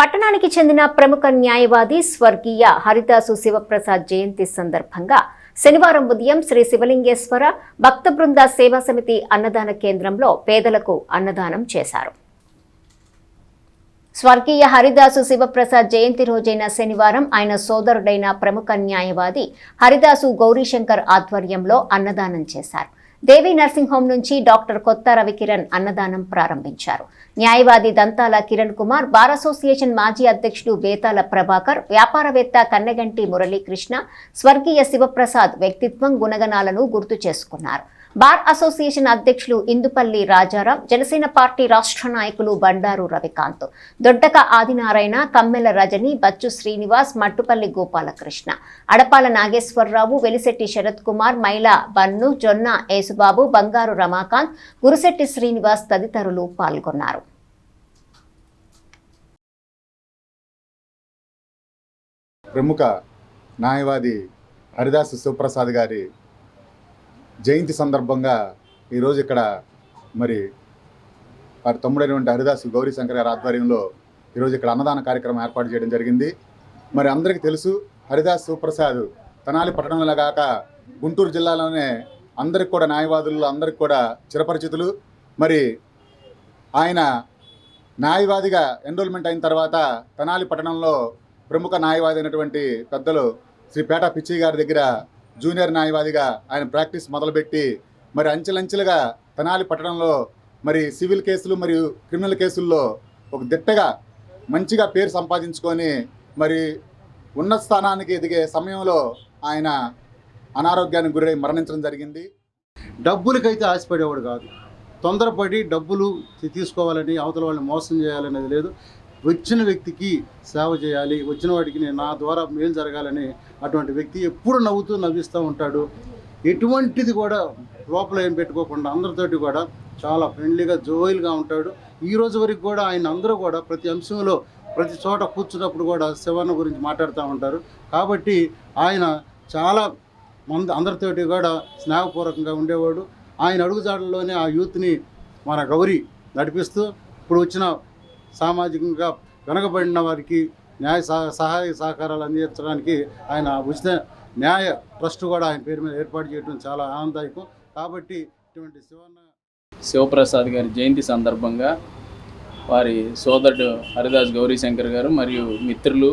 పట్టణానికి చెందిన ప్రముఖ న్యాయవాది స్వర్గీయ హరిదాసు శివప్రసాద్ జయంతి సందర్భంగా శనివారం ఉదయం శ్రీ శివలింగేశ్వర భక్త బృంద సేవా సమితి అన్నదాన కేంద్రంలో పేదలకు అన్నదానం చేశారు. స్వర్గీయ హరిదాసు శివప్రసాద్ జయంతి రోజైన శనివారం ఆయన సోదరుడైన ప్రముఖ న్యాయవాది హరిదాసు గౌరీశంకర్ ఆధ్వర్యంలో అన్నదానం చేశారు. దేవి నర్సింగ్ హోం నుంచి డాక్టర్ కొత్త రవికిరణ్ అన్నదానం ప్రారంభించారు. న్యాయవాది దంతాల కిరణ్ కుమార్, బార్ అసోసియేషన్ మాజీ అధ్యక్షుడు బేతాల ప్రభాకర్, వ్యాపారవేత్త కన్నెగంటి మురళీకృష్ణ స్వర్గీయ శివప్రసాద్ వ్యక్తిత్వం, గుణగణాలను గుర్తు చేసుకున్నారు. బార్ అసోసియేషన్ అధ్యక్షులు ఇందుపల్లి రాజారాం, జనసేన పార్టీ రాష్ట్ర నాయకులు బండారు రవికాంత్, దొడ్డక ఆదినారాయణ, కమ్మెల రజని, బచ్చు శ్రీనివాస్, మట్టుపల్లి గోపాలకృష్ణ, అడపాల నాగేశ్వరరావు, వెలిశెట్టి శరత్ కుమార్, మైలా బన్ను, జొన్న యేసుబాబు, బంగారు రమాకాంత్, గురుశెట్టి శ్రీనివాస్ తదితరులు పాల్గొన్నారు. ప్రముఖ న్యాయవాది హరిదాసు శివప్రసాద్ గారి జయంతి సందర్భంగా ఈరోజు ఇక్కడ మరి వారి తమ్ముడైనటువంటి హరిదాసు గౌరీశంకర్ గారి ఆధ్వర్యంలో ఈరోజు ఇక్కడ అన్నదాన కార్యక్రమం ఏర్పాటు చేయడం జరిగింది. మరి అందరికీ తెలుసు, హరిదాసు శివప్రసాద్ తెనాలి పట్టణంలో కాక గుంటూరు జిల్లాలోనే అందరికి కూడా న్యాయవాదులు అందరికి కూడా చిరపరిచితులు. మరి ఆయన న్యాయవాదిగా ఎన్రోల్మెంట్ అయిన తర్వాత తెనాలి పట్టణంలో ప్రముఖ న్యాయవాది అయినటువంటి పెద్దలు శ్రీ పేట పిచ్చి గారి దగ్గర జూనియర్ న్యాయవాదిగా ఆయన ప్రాక్టీస్ మొదలుపెట్టి మరి అంచెలంచెలుగా తెనాలి పట్టణంలో మరి సివిల్ కేసులు మరియు క్రిమినల్ కేసుల్లో ఒక దిట్టగా మంచిగా పేరు సంపాదించుకొని మరి ఉన్నత స్థానానికి ఎదిగే సమయంలో ఆయన అనారోగ్యానికి గురై మరణించడం జరిగింది. డబ్బులకైతే ఆశపడేవాడు కాదు. తొందరపడి డబ్బులు తీసుకోవాలని, అవతల వాళ్ళని మోసం చేయాలనేది లేదు. వచ్చిన వ్యక్తికి సేవ చేయాలి, వచ్చిన వాడికి నా ద్వారా మేలు జరగాలని అటువంటి వ్యక్తి ఎప్పుడు నవ్విస్తూ ఉంటాడు. ఎటువంటిది కూడా లోపల ఏం పెట్టుకోకుండా అందరితోటి కూడా చాలా ఫ్రెండ్లీగా జోయిల్గా ఉంటాడు. ఈ రోజు వరకు కూడా ఆయన అందరూ కూడా ప్రతి అంశంలో ప్రతి చోట కూర్చున్నప్పుడు కూడా శివన్న గురించి మాట్లాడుతూ ఉంటారు. కాబట్టి ఆయన చాలా అందరితోటి కూడా స్నేహపూర్వకంగా ఉండేవాడు. ఆయన అడుగుజాడల్లోనే ఆ యూత్ని మన గౌరీ నడిపిస్తూ ఇప్పుడు వచ్చిన సామాజికంగా వెనకబడిన వారికి న్యాయ సహాయ సహకారాలు అందించడానికి ఆయన ఉచిత న్యాయ ట్రస్ట్ కూడా ఆయన పేరు మీద ఏర్పాటు చేయడం చాలా ఆనందదాయకం. కాబట్టి ఇటువంటి శివప్రసాద్ గారి జయంతి సందర్భంగా వారి సోదరుడు హరిదాస్ గౌరీశంకర్ గారు మరియు మిత్రులు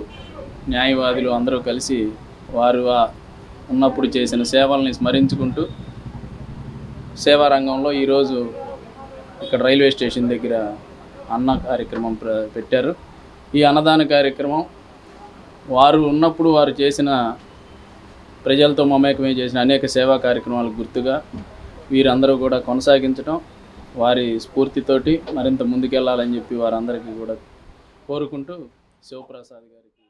న్యాయవాదులు అందరూ కలిసి వారు ఉన్నప్పుడు చేసిన సేవల్ని స్మరించుకుంటూ సేవారంగంలో ఈరోజు ఇక్కడ రైల్వే స్టేషన్ దగ్గర అన్న కార్యక్రమం పెట్టారు. ఈ అన్నదాన కార్యక్రమం వారు ఉన్నప్పుడు వారు చేసిన ప్రజలతో మమేకమై చేసిన అనేక సేవా కార్యక్రమాలకు గుర్తుగా వీరందరూ కూడా కొనసాగించడం, వారి స్ఫూర్తితోటి మరింత ముందుకెళ్లాలని చెప్పి వారందరికీ కూడా కోరుకుంటూ శివప్రసాద్ గారికి